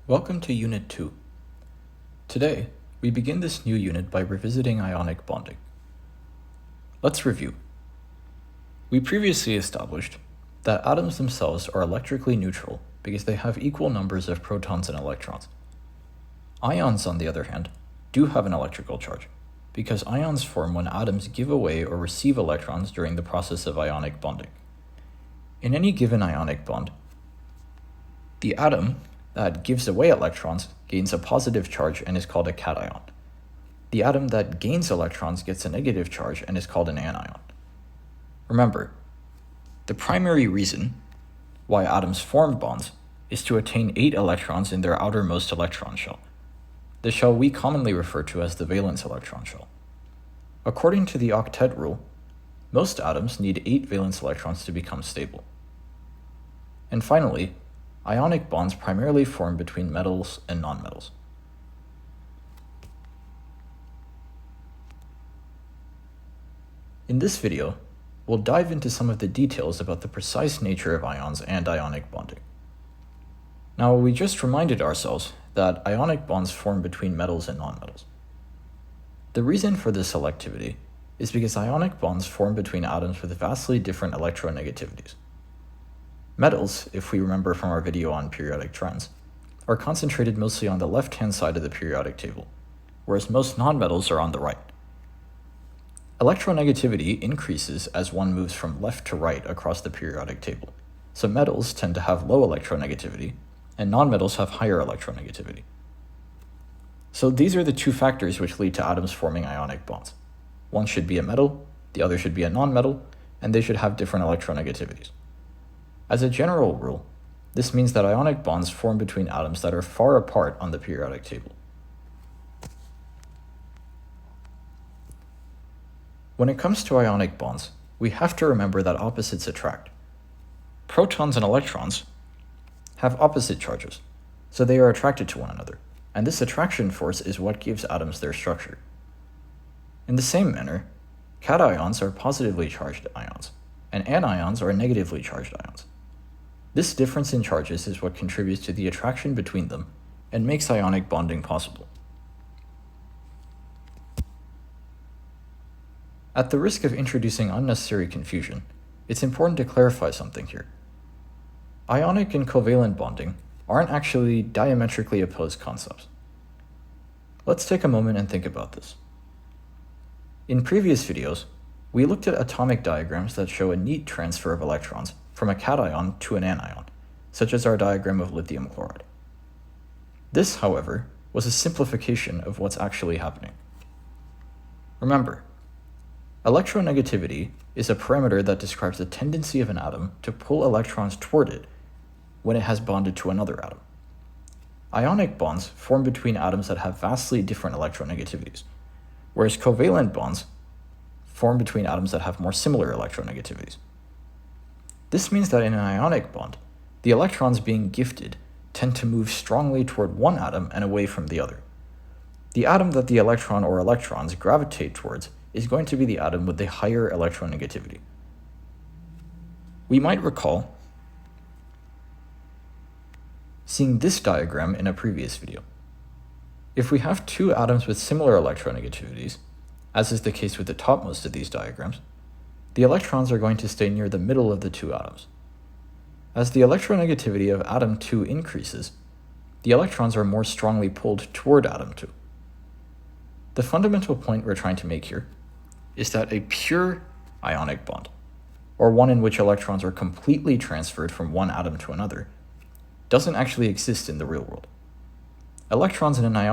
Welcome to Unit 2. Today, we begin this new unit by revisiting ionic bonding. Let's review. We previously established that atoms themselves are electrically neutral because they have equal numbers of protons and electrons. Ions, on the other hand, do have an electrical charge because ions form when atoms give away or receive electrons during the process of ionic bonding. In any given ionic bond, the atom that gives away electrons gains a positive charge and is called a cation. The atom that gains electrons gets a negative charge and is called an anion. Remember, the primary reason why atoms form bonds is to attain 8 electrons in their outermost electron shell, the shell we commonly refer to as the valence electron shell. According to the octet rule, most atoms need 8 valence electrons to become stable. And finally, ionic bonds primarily form between metals and nonmetals. In this video, we'll dive into some of the details about the precise nature of ions and ionic bonding. Now, we just reminded ourselves that ionic bonds form between metals and nonmetals. The reason for this selectivity is because ionic bonds form between atoms with vastly different electronegativities. Metals, if we remember from our video on periodic trends, are concentrated mostly on the left-hand side of the periodic table, whereas most nonmetals are on the right. Electronegativity increases as one moves from left to right across the periodic table, so metals tend to have low electronegativity, and nonmetals have higher electronegativity. So these are the two factors which lead to atoms forming ionic bonds. One should be a metal, the other should be a nonmetal, and they should have different electronegativities. As a general rule, this means that ionic bonds form between atoms that are far apart on the periodic table. When it comes to ionic bonds, we have to remember that opposites attract. Protons and electrons have opposite charges, so they are attracted to one another, and this attraction force is what gives atoms their structure. In the same manner, cations are positively charged ions, and anions are negatively charged ions. This difference in charges is what contributes to the attraction between them and makes ionic bonding possible. At the risk of introducing unnecessary confusion, it's important to clarify something here. Ionic and covalent bonding aren't actually diametrically opposed concepts. Let's take a moment and think about this. In previous videos, we looked at atomic diagrams that show a neat transfer of electrons from a cation to an anion, such as our diagram of lithium chloride. This, however, was a simplification of what's actually happening. Remember, electronegativity is a parameter that describes the tendency of an atom to pull electrons toward it when it has bonded to another atom. Ionic bonds form between atoms that have vastly different electronegativities, whereas covalent bonds form between atoms that have more similar electronegativities. This means that in an ionic bond, the electrons being gifted tend to move strongly toward one atom and away from the other. The atom that the electron or electrons gravitate towards is going to be the atom with the higher electronegativity. We might recall seeing this diagram in a previous video. If we have two atoms with similar electronegativities, as is the case with the topmost of these diagrams, the electrons are going to stay near the middle of the two atoms. As the electronegativity of atom 2 increases, the electrons are more strongly pulled toward atom 2. The fundamental point we're trying to make here is that a pure ionic bond, or one in which electrons are completely transferred from one atom to another, doesn't actually exist in the real world. Electrons involved in an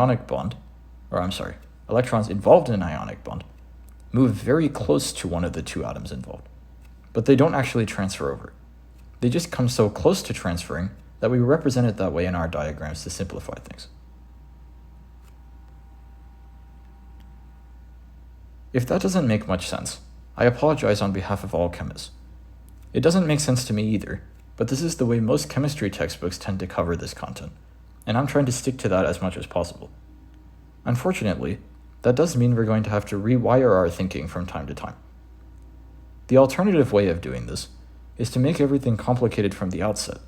ionic bond move very close to one of the two atoms involved, but they don't actually transfer over. They just come so close to transferring that we represent it that way in our diagrams to simplify things. If that doesn't make much sense, I apologize on behalf of all chemists. It doesn't make sense to me either, but this is the way most chemistry textbooks tend to cover this content, and I'm trying to stick to that as much as possible. Unfortunately, that does mean we're going to have to rewire our thinking from time to time. The alternative way of doing this is to make everything complicated from the outset,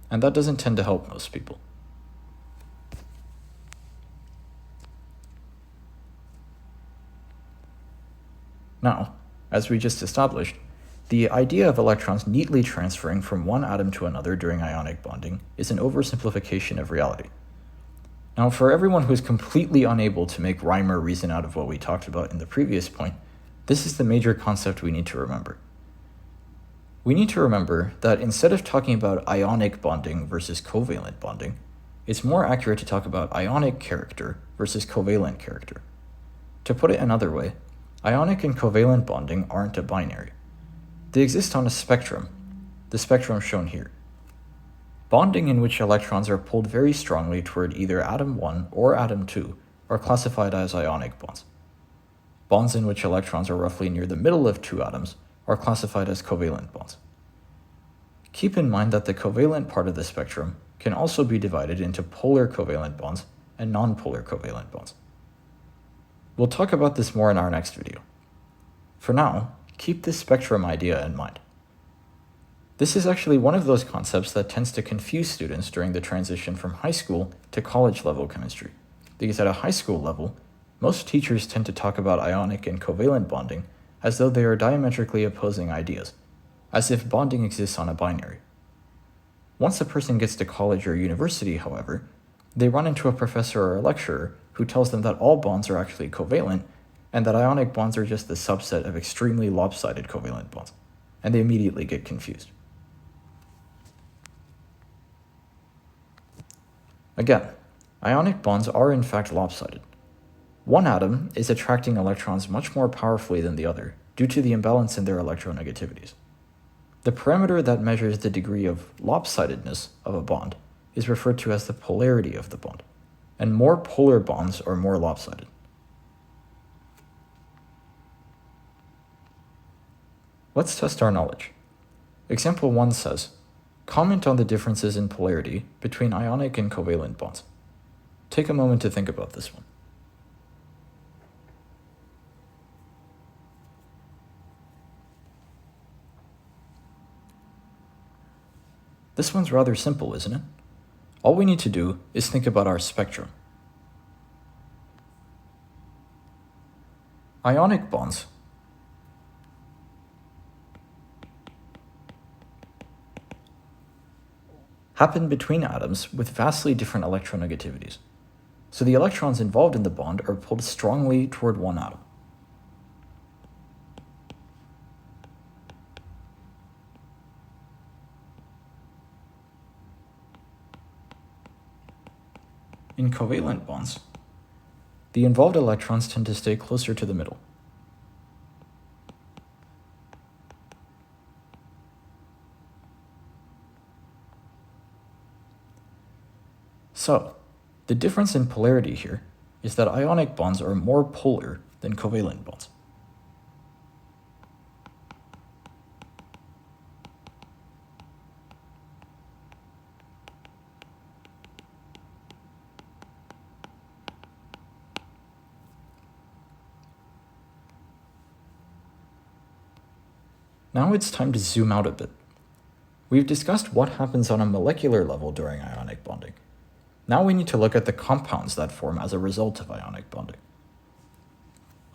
and that doesn't tend to help most people. Now, as we just established, the idea of electrons neatly transferring from one atom to another during ionic bonding is an oversimplification of reality. Now, for everyone who is completely unable to make rhyme or reason out of what we talked about in the previous point, this is the major concept we need to remember. We need to remember that instead of talking about ionic bonding versus covalent bonding, it's more accurate to talk about ionic character versus covalent character. To put it another way, ionic and covalent bonding aren't a binary. They exist on a spectrum, the spectrum shown here. Bonding in which electrons are pulled very strongly toward either atom 1 or atom 2 are classified as ionic bonds. Bonds in which electrons are roughly near the middle of two atoms are classified as covalent bonds. Keep in mind that the covalent part of the spectrum can also be divided into polar covalent bonds and nonpolar covalent bonds. We'll talk about this more in our next video. For now, keep this spectrum idea in mind. This is actually one of those concepts that tends to confuse students during the transition from high school to college level chemistry, because at a high school level, most teachers tend to talk about ionic and covalent bonding as though they are diametrically opposing ideas, as if bonding exists on a binary. Once a person gets to college or university, however, they run into a professor or a lecturer who tells them that all bonds are actually covalent and that ionic bonds are just the subset of extremely lopsided covalent bonds, and they immediately get confused. Again, ionic bonds are in fact lopsided. One atom is attracting electrons much more powerfully than the other due to the imbalance in their electronegativities. The parameter that measures the degree of lopsidedness of a bond is referred to as the polarity of the bond, and more polar bonds are more lopsided. Let's test our knowledge. Example 1 says, comment on the differences in polarity between ionic and covalent bonds. Take a moment to think about this one. This one's rather simple, isn't it? All we need to do is think about our spectrum. Ionic bonds happen between atoms with vastly different electronegativities. So the electrons involved in the bond are pulled strongly toward one atom. In covalent bonds, the involved electrons tend to stay closer to the middle. So, the difference in polarity here is that ionic bonds are more polar than covalent bonds. Now it's time to zoom out a bit. We've discussed what happens on a molecular level during ionic bonding. Now we need to look at the compounds that form as a result of ionic bonding.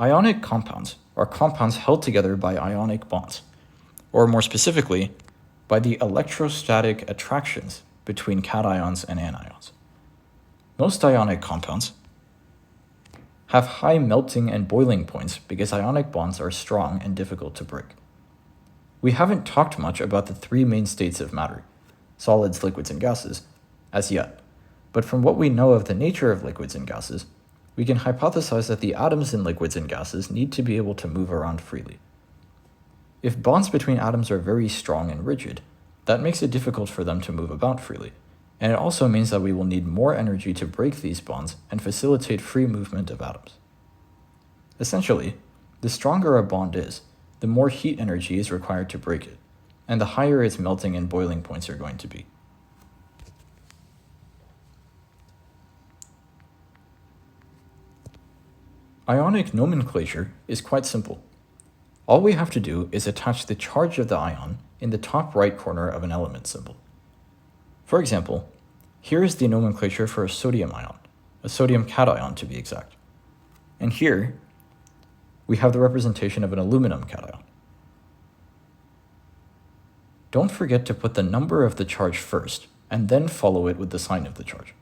Ionic compounds are compounds held together by ionic bonds, or more specifically, by the electrostatic attractions between cations and anions. Most ionic compounds have high melting and boiling points because ionic bonds are strong and difficult to break. We haven't talked much about the three main states of matter, solids, liquids, and gases, as yet. But from what we know of the nature of liquids and gases, we can hypothesize that the atoms in liquids and gases need to be able to move around freely. If bonds between atoms are very strong and rigid, that makes it difficult for them to move about freely, and it also means that we will need more energy to break these bonds and facilitate free movement of atoms. Essentially, the stronger a bond is, the more heat energy is required to break it, and the higher its melting and boiling points are going to be. Ionic nomenclature is quite simple. All we have to do is attach the charge of the ion in the top right corner of an element symbol. For example, here is the nomenclature for a sodium ion, a sodium cation to be exact. And here we have the representation of an aluminum cation. Don't forget to put the number of the charge first, and then follow it with the sign of the charge.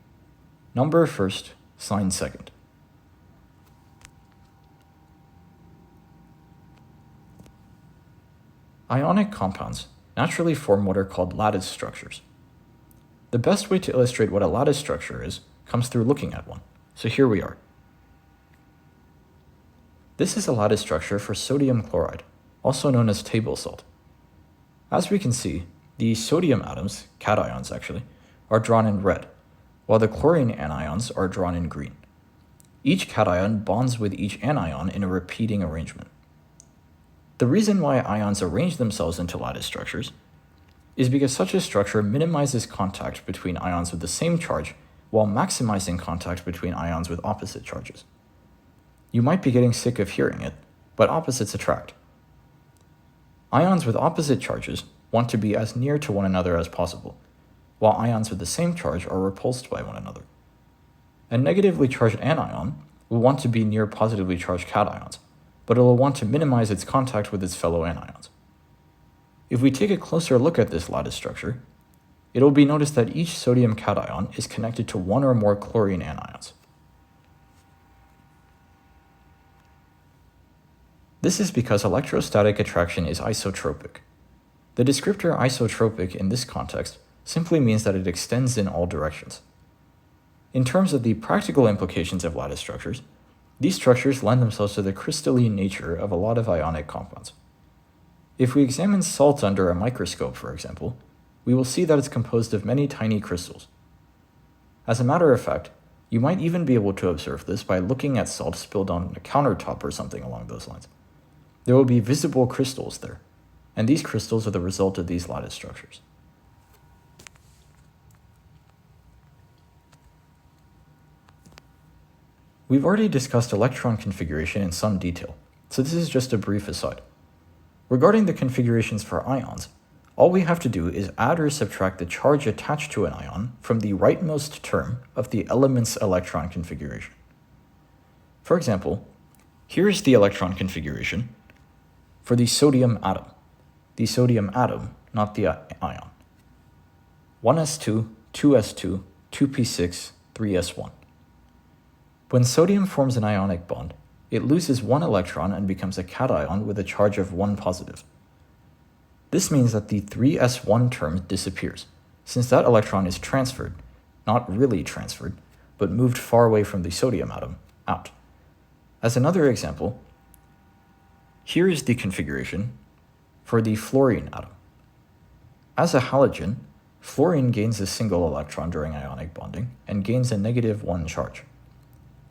Number first, sign second. Ionic compounds naturally form what are called lattice structures. The best way to illustrate what a lattice structure is comes through looking at one. So here we are. This is a lattice structure for sodium chloride, also known as table salt. As we can see, the sodium atoms, cations actually, are drawn in red, while the chlorine anions are drawn in green. Each cation bonds with each anion in a repeating arrangement. The reason why ions arrange themselves into lattice structures is because such a structure minimizes contact between ions with the same charge while maximizing contact between ions with opposite charges. You might be getting sick of hearing it, but opposites attract. Ions with opposite charges want to be as near to one another as possible, while ions with the same charge are repulsed by one another. A negatively charged anion will want to be near positively charged cations, but it will want to minimize its contact with its fellow anions. If we take a closer look at this lattice structure, it will be noticed that each sodium cation is connected to one or more chlorine anions. This is because electrostatic attraction is isotropic. The descriptor isotropic in this context simply means that it extends in all directions. In terms of the practical implications of lattice structures, these structures lend themselves to the crystalline nature of a lot of ionic compounds. If we examine salt under a microscope, for example, we will see that it's composed of many tiny crystals. As a matter of fact, you might even be able to observe this by looking at salt spilled on a countertop or something along those lines. There will be visible crystals there, and these crystals are the result of these lattice structures. We've already discussed electron configuration in some detail, so this is just a brief aside. Regarding the configurations for ions, all we have to do is add or subtract the charge attached to an ion from the rightmost term of the element's electron configuration. For example, here is the electron configuration for the sodium atom. The sodium atom, not the ion. 1s2, 2s2, 2p6, 3s1. When sodium forms an ionic bond, it loses one electron and becomes a cation with a charge of 1 positive. This means that the 3s1 term disappears, since that electron is transferred, not really transferred, but moved far away from the sodium atom, out. As another example, here is the configuration for the fluorine atom. As a halogen, fluorine gains a single electron during ionic bonding and gains a -1 charge.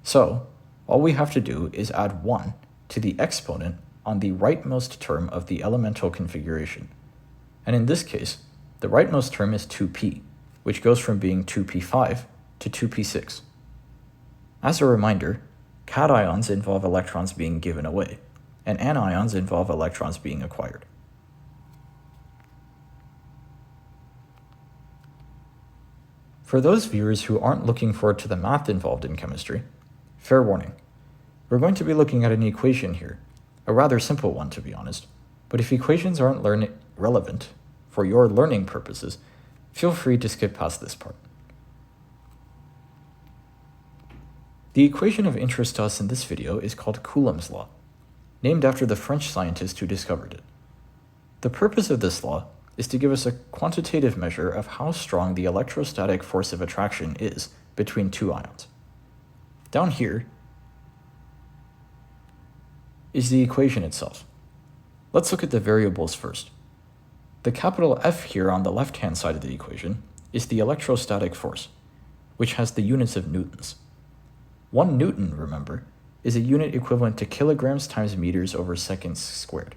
So, all we have to do is add 1 to the exponent on the rightmost term of the elemental configuration. And in this case, the rightmost term is 2p, which goes from being 2p5 to 2p6. As a reminder, cations involve electrons being given away, and anions involve electrons being acquired. For those viewers who aren't looking forward to the math involved in chemistry, fair warning. We're going to be looking at an equation here, a rather simple one to be honest, but if equations aren't relevant for your learning purposes, feel free to skip past this part. The equation of interest to us in this video is called Coulomb's law, named after the French scientist who discovered it. The purpose of this law is to give us a quantitative measure of how strong the electrostatic force of attraction is between two ions. Down here is the equation itself. Let's look at the variables first. The capital F here on the left-hand side of the equation is the electrostatic force, which has the units of newtons. 1 newton, remember, is a unit equivalent to kilograms times meters over seconds squared.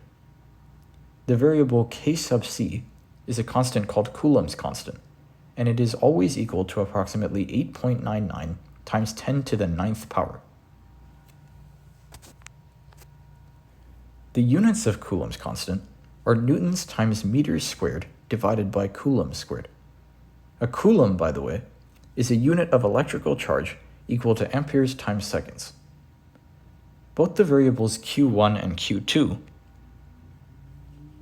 The variable K sub c is a constant called Coulomb's constant, and it is always equal to approximately 8.99 times 10 to the 9th power. The units of Coulomb's constant are newtons times meters squared divided by coulomb squared. A coulomb, by the way, is a unit of electrical charge equal to amperes times seconds. both the variables q1 and q2,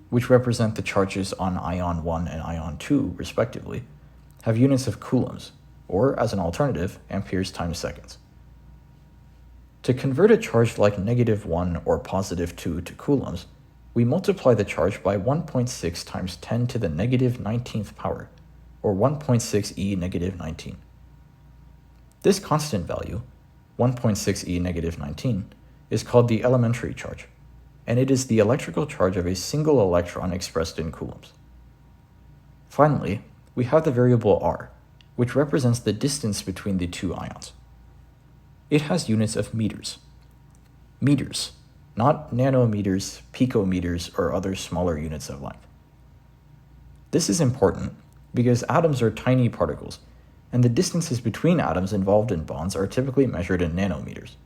which represent the charges on ion 1 and ion 2 respectively, have units of coulombs, or as an alternative, amperes times seconds. To convert a charge like -1 or +2 to coulombs, we multiply the charge by 1.6 times 10 to the -19th power, or 1.6 e -19. This constant value, 1.6 e -19, is called the elementary charge, and it is the electrical charge of a single electron expressed in coulombs. Finally, we have the variable r, which represents the distance between the two ions. It has units of meters. Meters, not nanometers, picometers, or other smaller units of length. This is important because atoms are tiny particles, and the distances between atoms involved in bonds are typically measured in nanometers.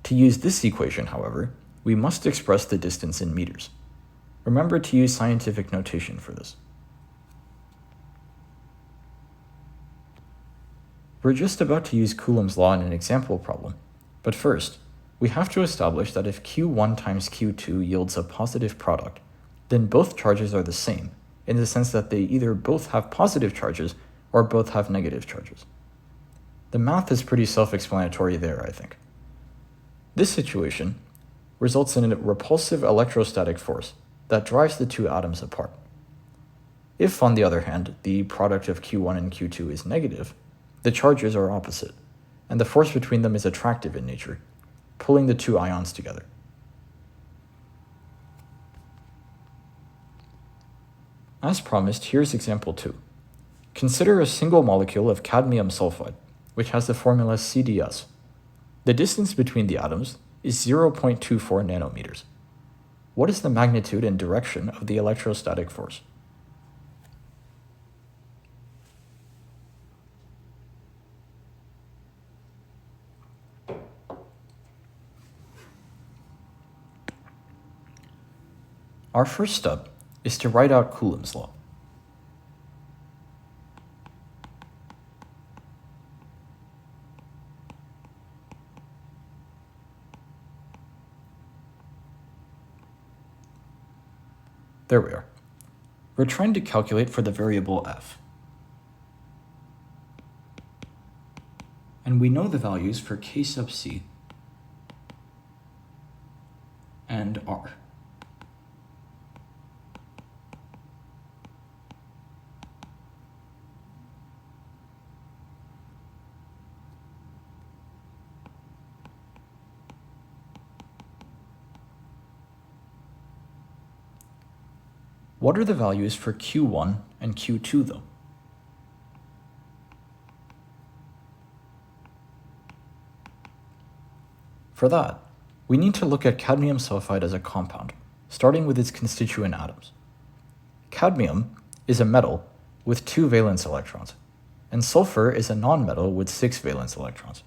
To use this equation, however, we must express the distance in meters. Remember to use scientific notation for this. We're just about to use Coulomb's law in an example problem, but first, we have to establish that if Q1 times Q2 yields a positive product, then both charges are the same, in the sense that they either both have positive charges or both have negative charges. The math is pretty self-explanatory there, I think. This situation results in a repulsive electrostatic force that drives the two atoms apart. If, on the other hand, the product of Q1 and Q2 is negative, the charges are opposite, and the force between them is attractive in nature, pulling the two ions together. As promised, here's example 2. Consider a single molecule of cadmium sulfide, which has the formula CDS. The distance between the atoms is 0.24 nanometers. What is the magnitude and direction of the electrostatic force? Our first step is to write out Coulomb's law. There we are. We're trying to calculate for the variable f. And we know the values for k sub c and r. What are the values for Q1 and Q2 though? For that, we need to look at cadmium sulfide as a compound, starting with its constituent atoms. Cadmium is a metal with 2 valence electrons, and sulfur is a nonmetal with 6 valence electrons.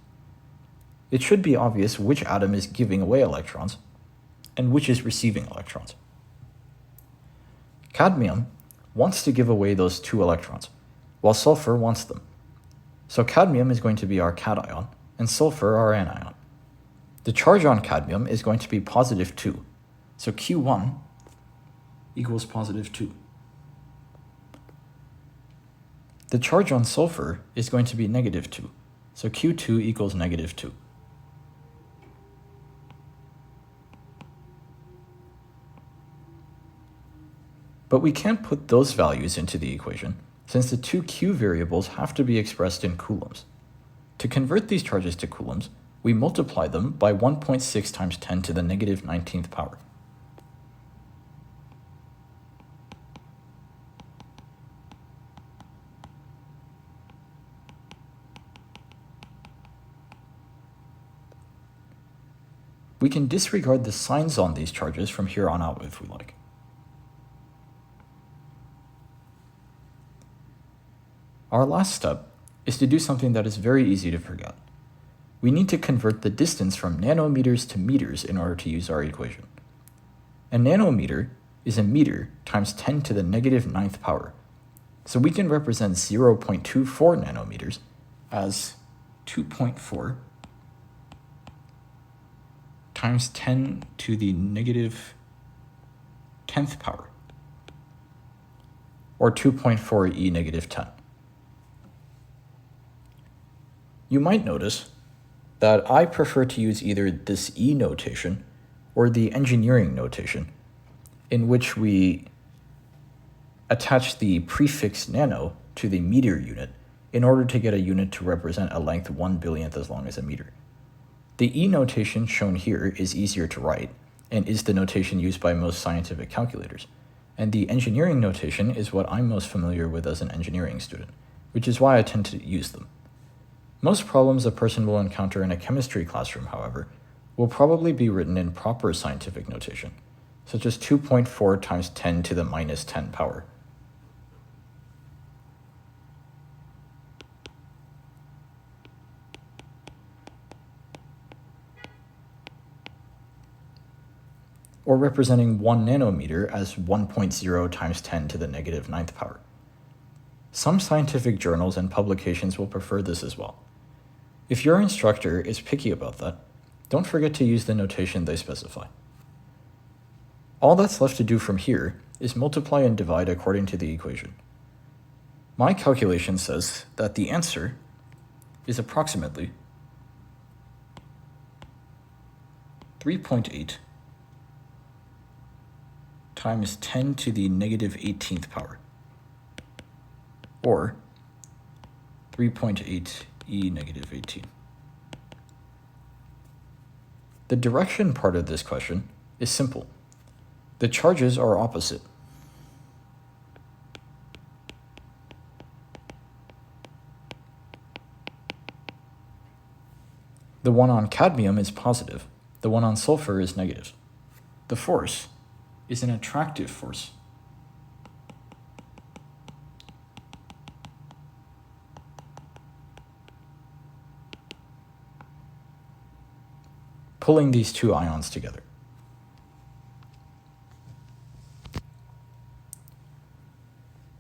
It should be obvious which atom is giving away electrons and which is receiving electrons. Cadmium wants to give away those 2 electrons, while sulfur wants them. So cadmium is going to be our cation, and sulfur our anion. The charge on cadmium is going to be positive 2, so Q1 equals positive 2. The charge on sulfur is going to be negative 2, so Q2 equals negative 2. But we can't put those values into the equation, since the 2 Q variables have to be expressed in coulombs. To convert these charges to coulombs, we multiply them by 1.6 times 10 to the -19th power. We can disregard the signs on these charges from here on out if we like. Our last step is to do something that is very easy to forget. We need to convert the distance from nanometers to meters in order to use our equation. A nanometer is a meter times 10 to the -9th power, so we can represent 0.24 nanometers as 2.4 times 10 to the negative 10th power, or 2.4 e negative 10. You might notice that I prefer to use either this e notation or the engineering notation, in which we attach the prefix nano to the meter unit in order to get a unit to represent a length 1/billionth as long as a meter. The e notation shown here is easier to write and is the notation used by most scientific calculators, and the engineering notation is what I'm most familiar with as an engineering student, which is why I tend to use them. Most problems a person will encounter in a chemistry classroom, however, will probably be written in proper scientific notation, such as 2.4 times 10 to the minus 10 power. Or representing 1 nanometer as 1.0 times 10 to the negative 9th power. Some scientific journals and publications will prefer this as well. If your instructor is picky about that, don't forget to use the notation they specify. All that's left to do from here is multiply and divide according to the equation. My calculation says that the answer is approximately 3.8 times 10 to the negative 18th power, or 3.8 e negative 18. The direction part of this question is simple. The charges are opposite. The one on cadmium is positive, the one on sulfur is negative. The force is an attractive force. Pulling these two ions together.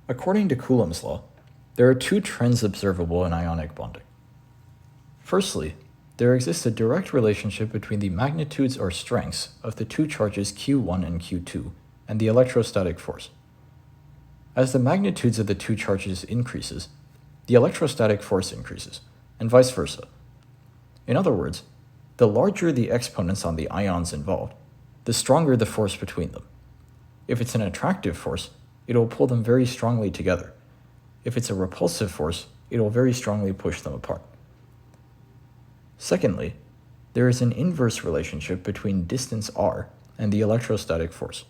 According to Coulomb's law, there are two trends observable in ionic bonding. Firstly, there exists a direct relationship between the magnitudes or strengths of the two charges Q1 and Q2 and the electrostatic force. As the magnitudes of the two charges increases, the electrostatic force increases, and vice versa. In other words, the larger the exponents on the ions involved, the stronger the force between them. If it's an attractive force, it will pull them very strongly together. If it's a repulsive force, it will very strongly push them apart. Secondly, there is an inverse relationship between distance r and the electrostatic force.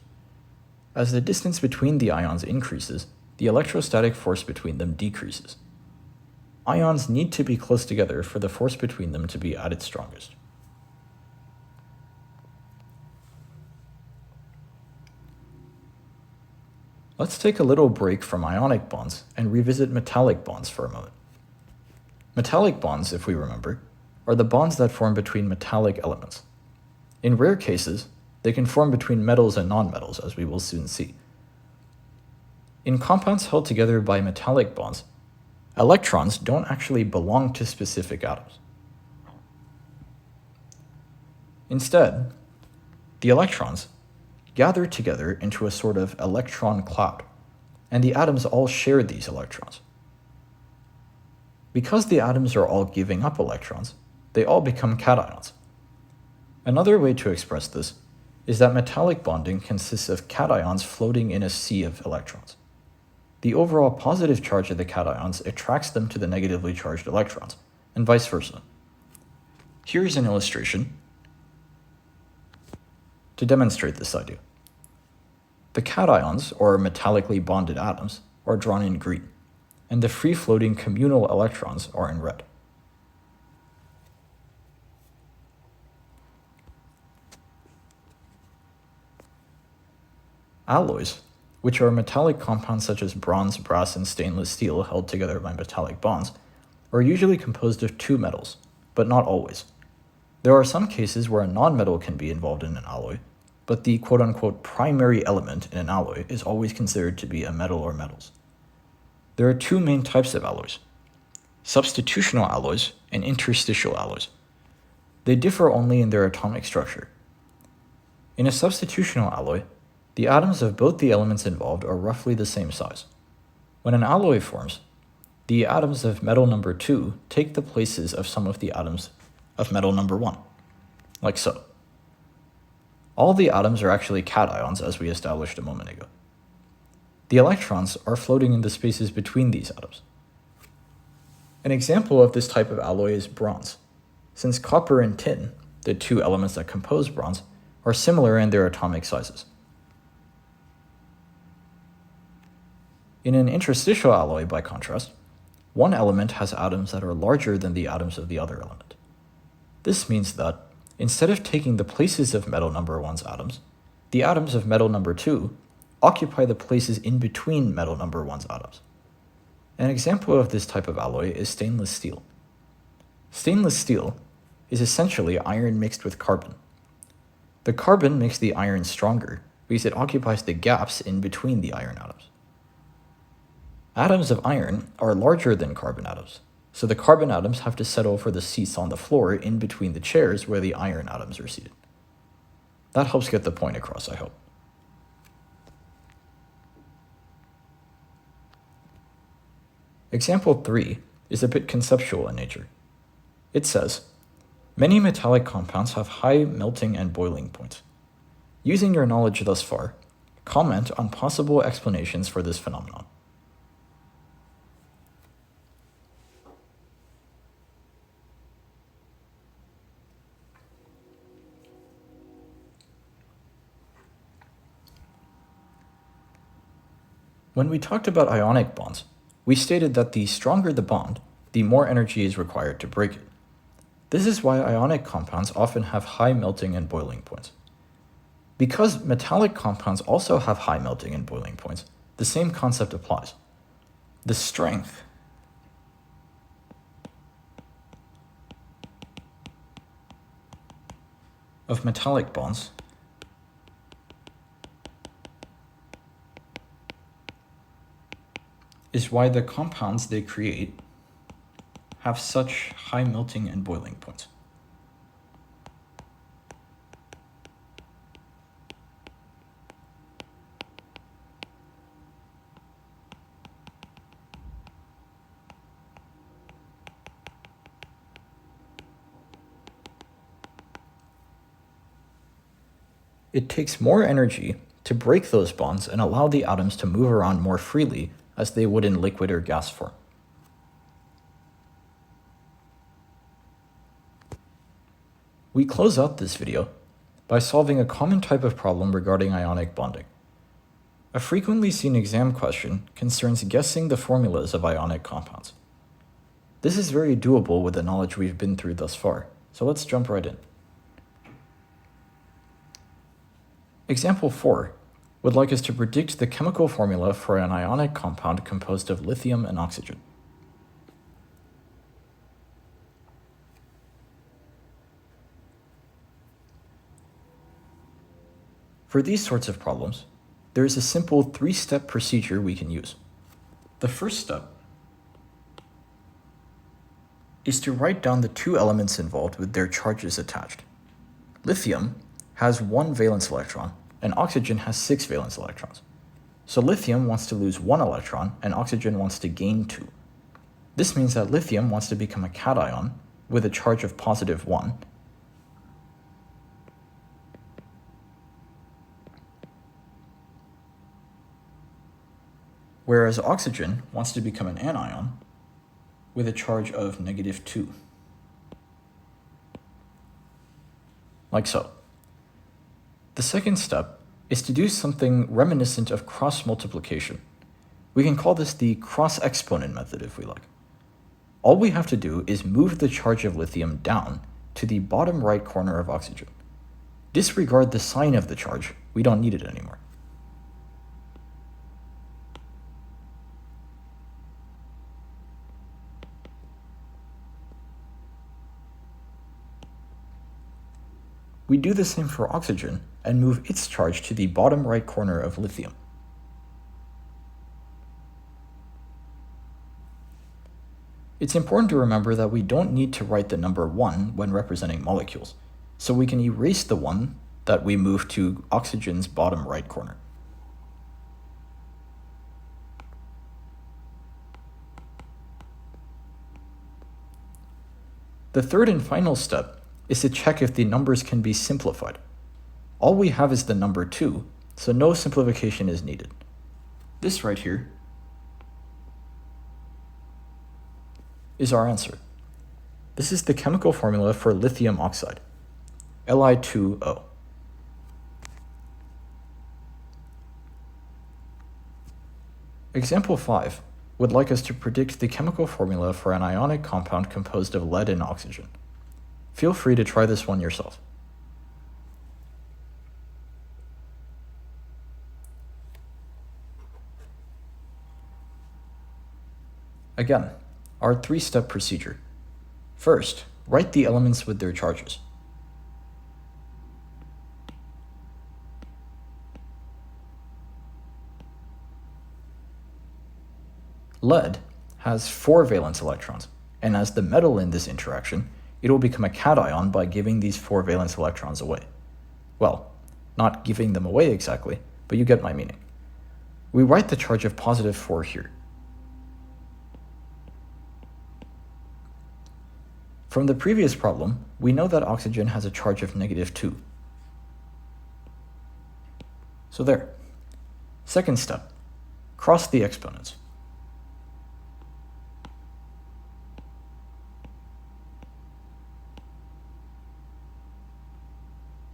As the distance between the ions increases, the electrostatic force between them decreases. Ions need to be close together for the force between them to be at its strongest. Let's take a little break from ionic bonds and revisit metallic bonds for a moment. Metallic bonds, if we remember, are the bonds that form between metallic elements. In rare cases, they can form between metals and nonmetals, as we will soon see. In compounds held together by metallic bonds, electrons don't actually belong to specific atoms. Instead, the electrons gather together into a sort of electron cloud, and the atoms all share these electrons. Because the atoms are all giving up electrons, they all become cations. Another way to express this is that metallic bonding consists of cations floating in a sea of electrons. The overall positive charge of the cations attracts them to the negatively charged electrons, and vice versa. Here's an illustration to demonstrate this idea. The cations, or metallically bonded atoms, are drawn in green, and the free-floating communal electrons are in red. Alloys, which are metallic compounds such as bronze, brass, and stainless steel held together by metallic bonds, are usually composed of two metals, but not always. There are some cases where a nonmetal can be involved in an alloy, but the quote-unquote primary element in an alloy is always considered to be a metal or metals. There are two main types of alloys: substitutional alloys and interstitial alloys. They differ only in their atomic structure, In a substitutional alloy, the atoms of both the elements involved are roughly the same size. When an alloy forms, the atoms of metal number 2 take the places of some of the atoms of metal number 1, like so. All the atoms are actually cations, as we established a moment ago. The electrons are floating in the spaces between these atoms. An example of this type of alloy is bronze, since copper and tin, the two elements that compose bronze, are similar in their atomic sizes. In an interstitial alloy, by contrast, one element has atoms that are larger than the atoms of the other element. This means that, instead of taking the places of metal number 1's atoms, the atoms of metal number 2 occupy the places in between metal number 1's atoms. An example of this type of alloy is stainless steel. Stainless steel is essentially iron mixed with carbon. The carbon makes the iron stronger because it occupies the gaps in between the iron atoms. Atoms of iron are larger than carbon atoms, so the carbon atoms have to settle for the seats on the floor in between the chairs where the iron atoms are seated. That helps get the point across, I hope. Example 3 is a bit conceptual in nature. It says, many metallic compounds have high melting and boiling points. Using your knowledge thus far, comment on possible explanations for this phenomenon. When we talked about ionic bonds, we stated that the stronger the bond, the more energy is required to break it. This is why ionic compounds often have high melting and boiling points. Because metallic compounds also have high melting and boiling points, the same concept applies. The strength of metallic bonds is why the compounds they create have such high melting and boiling points. It takes more energy to break those bonds and allow the atoms to move around more freely as they would in liquid or gas form. We close out this video by solving a common type of problem regarding ionic bonding. A frequently seen exam question concerns guessing the formulas of ionic compounds. This is very doable with the knowledge we've been through thus far, so let's jump right in. Example 4 would like us to predict the chemical formula for an ionic compound composed of lithium and oxygen. For these sorts of problems, there is a simple 3-step procedure we can use. The first step is to write down the two elements involved with their charges attached. Lithium has 1 valence electron, and oxygen has 6 valence electrons. So lithium wants to lose 1 electron, and oxygen wants to gain 2. This means that lithium wants to become a cation with a charge of positive 1, whereas oxygen wants to become an anion with a charge of negative 2. Like so. The second step is to do something reminiscent of cross-multiplication. We can call this the cross-exponent method if we like. All we have to do is move the charge of lithium down to the bottom right corner of oxygen. Disregard the sign of the charge, we don't need it anymore. We do the same for oxygen and move its charge to the bottom right corner of lithium. It's important to remember that we don't need to write the number 1 when representing molecules, so we can erase the 1 that we move to oxygen's bottom right corner. The third and final step is to check if the numbers can be simplified. All we have is the number 2, so no simplification is needed. This right here is our answer. This is the chemical formula for lithium oxide, Li2O. Example 5 would like us to predict the chemical formula for an ionic compound composed of lead and oxygen. Feel free to try this one yourself. Again, our 3-step procedure. First, write the elements with their charges. Lead has 4 valence electrons, and as the metal in this interaction, it will become a cation by giving these 4 valence electrons away. Well, not giving them away exactly, but you get my meaning. We write the charge of positive 4 here. From the previous problem, we know that oxygen has a charge of negative 2. So there. Second step, cross the exponents.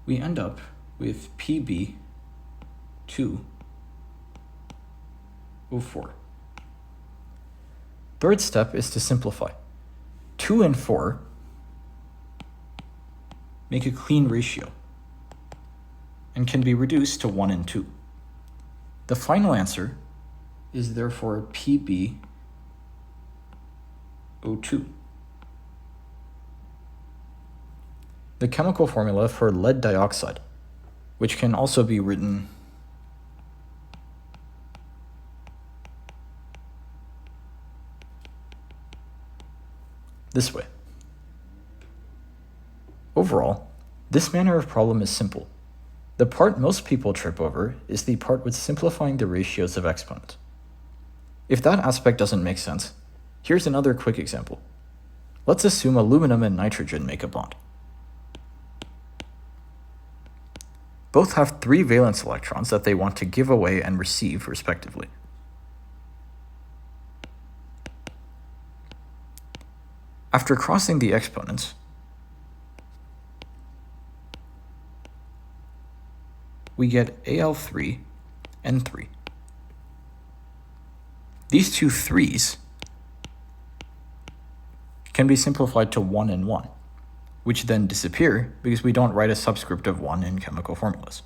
We end up with Pb2O4. Third step is to simplify. 2 and 4 make a clean ratio and can be reduced to 1 and 2. The final answer is therefore PbO2. The chemical formula for lead dioxide, which can also be written this way. Overall, this manner of problem is simple. The part most people trip over is the part with simplifying the ratios of exponents. If that aspect doesn't make sense, here's another quick example. Let's assume aluminum and nitrogen make a bond. Both have 3 valence electrons that they want to give away and receive, respectively. After crossing the exponents, we get Al3 and 3. These two 3's can be simplified to 1 and 1, which then disappear because we don't write a subscript of 1 in chemical formulas.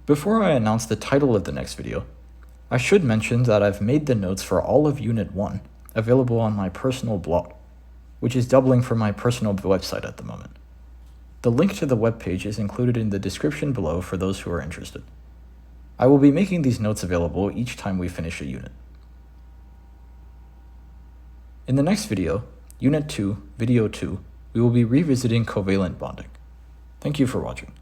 Before I announce the title of the next video, I should mention that I've made the notes for all of Unit 1 available on my personal blog, which is doubling for my personal website at the moment. The link to the webpage is included in the description below for those who are interested. I will be making these notes available each time we finish a unit. In the next video, Unit 2, Video 2, we will be revisiting covalent bonding. Thank you for watching.